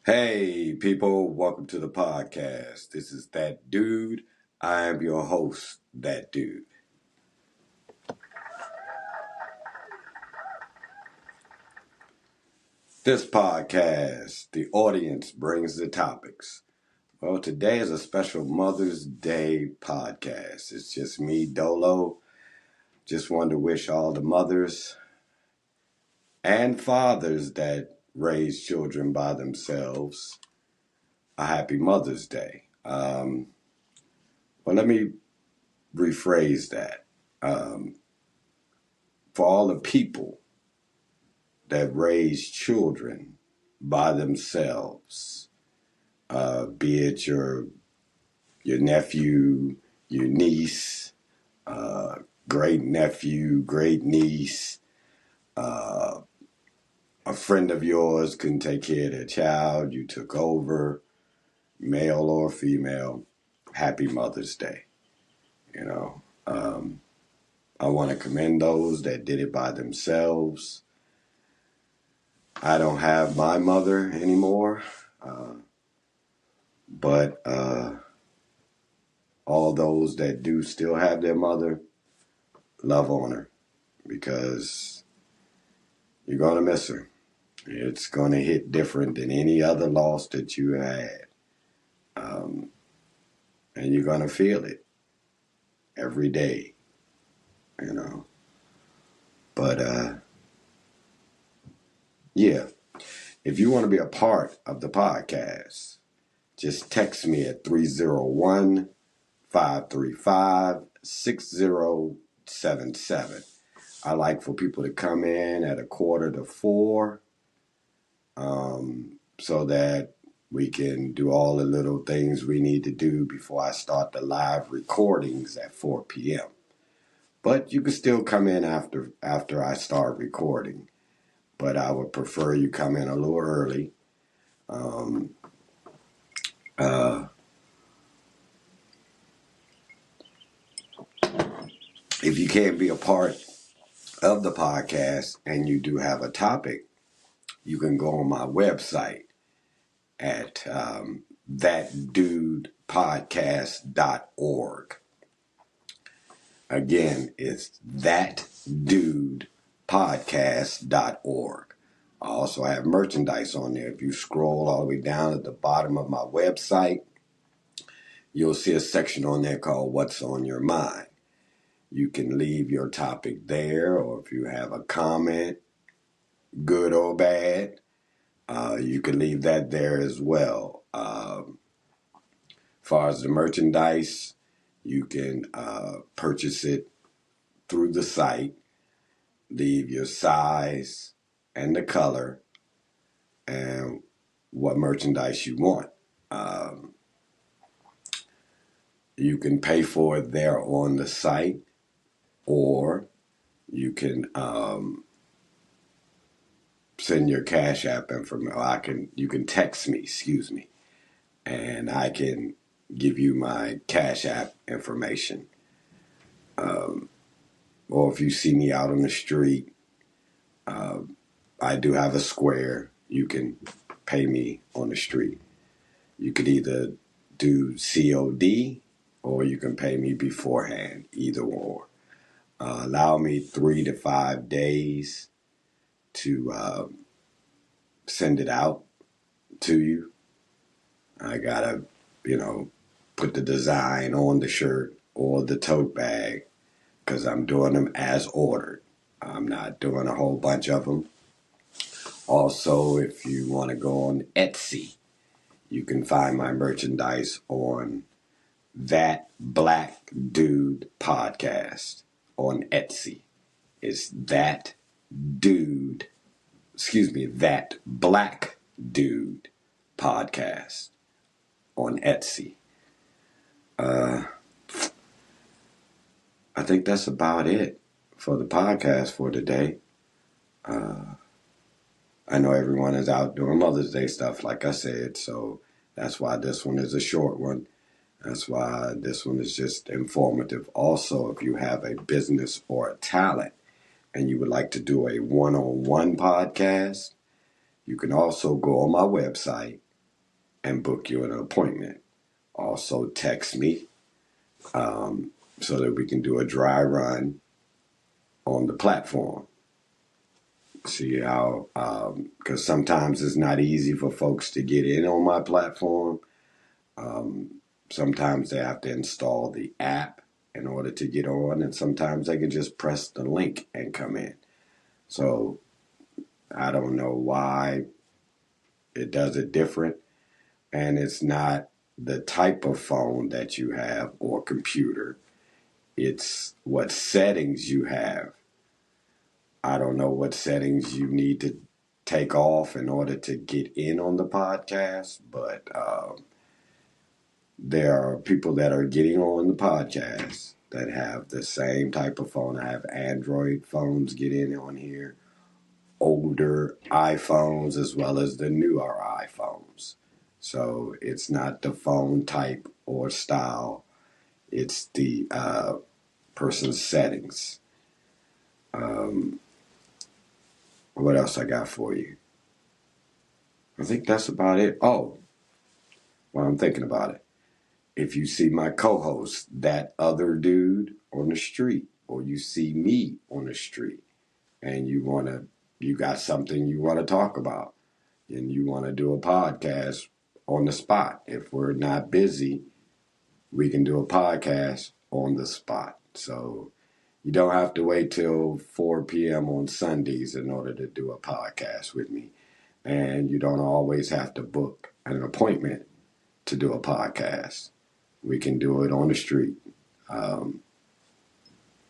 Hey, people, welcome to the podcast. This is That Dude. I am your host, That Dude. This podcast, the audience brings the topics. Well, today is a special Mother's Day podcast. It's just me, Dolo. Just wanted to wish all the mothers and fathers that raise children by themselves a happy Mother's Day. Well, let me rephrase that. For all the people that raise children by themselves, be it your nephew, your niece, great nephew, great niece, a friend of yours couldn't take care of their child, you took over, male or female, happy Mother's Day. I want to commend those that did it by themselves. I don't have my mother anymore, but all those that do still have their mother, love on her, because you're going to miss her. It's going to hit different than any other loss that you had. And you're going to feel it every day, But, yeah, if you want to be a part of the podcast, just text me at 301-535-6077. I like for people to come in at 3:45, so that we can do all the little things we need to do before I start the live recordings at 4 p.m. But you can still come in after I start recording. But I would prefer you come in a little early. If you can't be a part of the podcast and you do have a topic, you can go on my website at thatdudepodcast.org. Again, it's thatdudepodcast.org. I also have merchandise on there. If you scroll all the way down at the bottom of my website, you'll see a section on there called What's on Your Mind. You can leave your topic there, or if you have a comment, good or bad, you can leave that there as well. As far as the merchandise, you can purchase it through the site, leave your size and the color and what merchandise you want. You can pay for it there on the site, or you can send your Cash App information. You can text me, and I can give you my Cash App information. Or if you see me out on the street, I do have a Square. You can pay me on the street. You could either do COD or you can pay me beforehand, either or. Allow me 3 to 5 days to send it out to you. I gotta, put the design on the shirt or the tote bag, because I'm doing them as ordered. I'm not doing a whole bunch of them. Also, if you want to go on Etsy, you can find my merchandise on That Black Dude Podcast on Etsy. It's That Black Dude Podcast on Etsy. I think that's about it for the podcast for today. I know everyone is out doing Mother's Day stuff, like I said, so that's why this one is a short one. That's why this one is just informative. Also, if you have a business or a talent and you would like to do a one-on-one podcast, you can also go on my website and book you an appointment. Also text me so that we can do a dry run on the platform. See how, because sometimes it's not easy for folks to get in on my platform. Sometimes they have to install the app in order to get on, and sometimes they can just press the link and come in. So I don't know why it does it different, and it's not the type of phone that you have or computer. It's what settings you have. I don't know what settings you need to take off in order to get in on the podcast, but there are people that are getting on the podcast that have the same type of phone. I have Android phones get in on here, older iPhones as well as the newer iPhones. So it's not the phone type or style. It's the person's settings. What else I got for you? I think that's about it. Oh, well, I'm thinking about it. If you see my co-host, that other dude on the street, or you see me on the street, and you got something you want to talk about, and you want to do a podcast on the spot. If we're not busy, we can do a podcast on the spot. So you don't have to wait till 4 p.m. on Sundays in order to do a podcast with me. And you don't always have to book an appointment to do a podcast. We can do it on the street.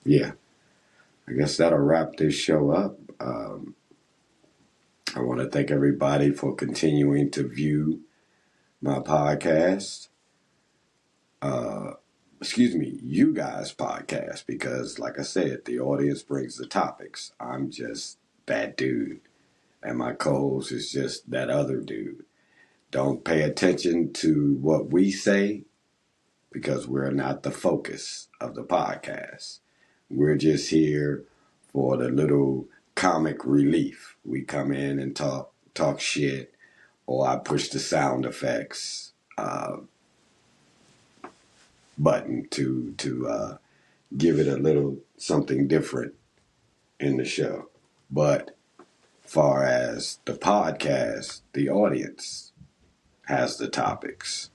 Yeah, I guess that'll wrap this show up. I want to thank everybody for continuing to view my podcast. You guys' podcast, because like I said, the audience brings the topics. I'm just that dude, and my co-host is just that other dude. Don't pay attention to what we say, because we're not the focus of the podcast. We're just here for the little comic relief. We come in and talk shit, or I push the sound effects button to give it a little something different in the show. But far as the podcast, the audience has the topics.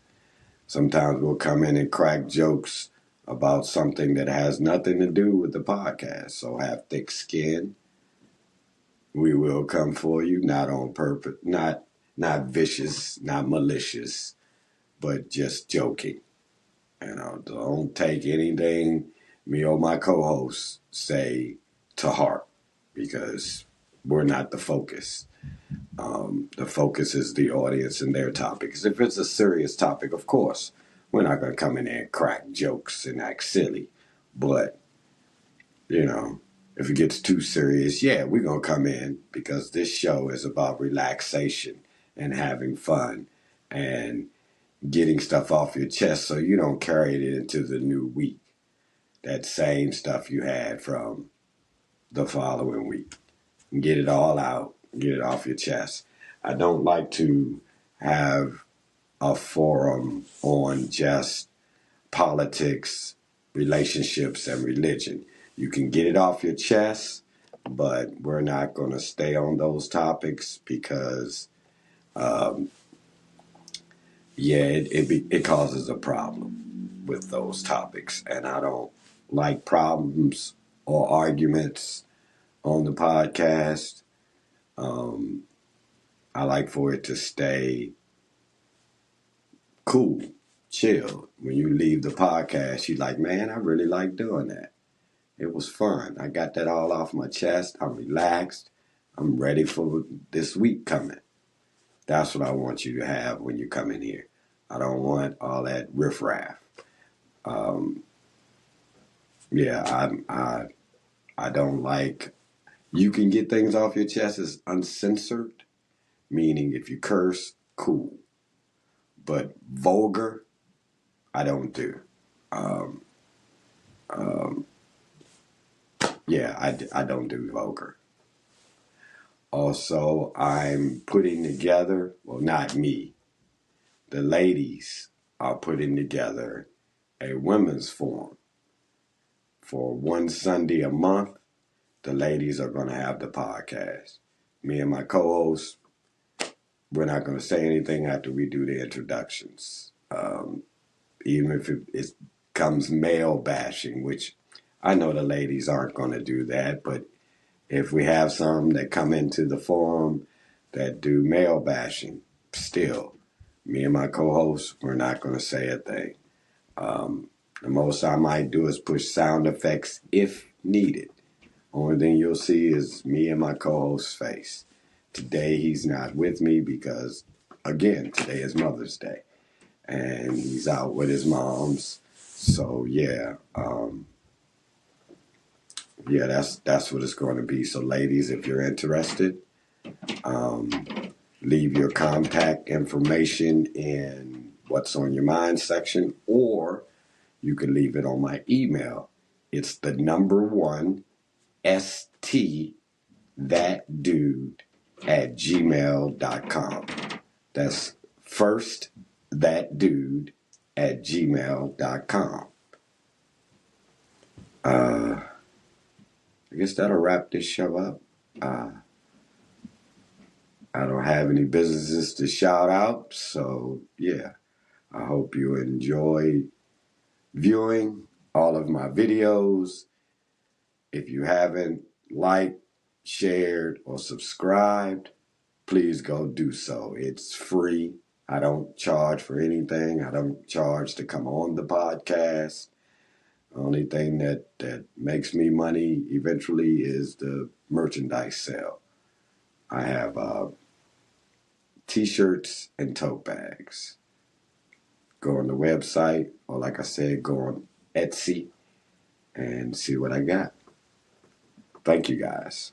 Sometimes we'll come in and crack jokes about something that has nothing to do with the podcast. So have thick skin. We will come for you, not on purpose, not vicious, not malicious, but just joking. Don't take anything me or my co-hosts say to heart, because we're not the focus. The focus is the audience and their topics. If it's a serious topic, of course, we're not going to come in there and crack jokes and act silly. But, if it gets too serious, yeah, we're going to come in, because this show is about relaxation and having fun and getting stuff off your chest so you don't carry it into the new week. That same stuff you had from the following week. Get it all out. Get it off your chest. I don't like to have a forum on just politics, relationships, and religion. You can get it off your chest, but we're not going to stay on those topics, because it causes a problem with those topics, and I don't like problems or arguments on the podcast. I like for it to stay cool, chill. When you leave the podcast, you're like, man, I really like doing that. It was fun. I got that all off my chest. I'm relaxed. I'm ready for this week coming. That's what I want you to have when you come in here. I don't want all that riffraff. I don't like. You can get things off your chest as uncensored, meaning if you curse, cool. But vulgar, I don't do. I don't do vulgar. Also, I'm putting together, well, not me, the ladies are putting together a women's forum. For one Sunday a month, the ladies are going to have the podcast. Me and my co-host, we're not going to say anything after we do the introductions. Even if it comes male bashing, which I know the ladies aren't going to do that, but if we have some that come into the forum that do male bashing, still, me and my co-host, we're not going to say a thing. The most I might do is push sound effects if needed. Only thing you'll see is me and my co-host's face. Today he's not with me because, again, today is Mother's Day. And he's out with his moms. So, that's what it's going to be. So, ladies, if you're interested, leave your contact information in what's on your mind section, or you can leave it on my email. It's the number 1 ST that dude at gmail.com. That's first that dude at gmail.com. I guess that'll wrap this show up. I don't have any businesses to shout out, so yeah. I hope you enjoy viewing all of my videos. If you haven't liked, shared, or subscribed, please go do so. It's free. I don't charge for anything. I don't charge to come on the podcast. The only thing that makes me money eventually is the merchandise sale. I have t-shirts and tote bags. Go on the website, or like I said, go on Etsy and see what I got. Thank you guys.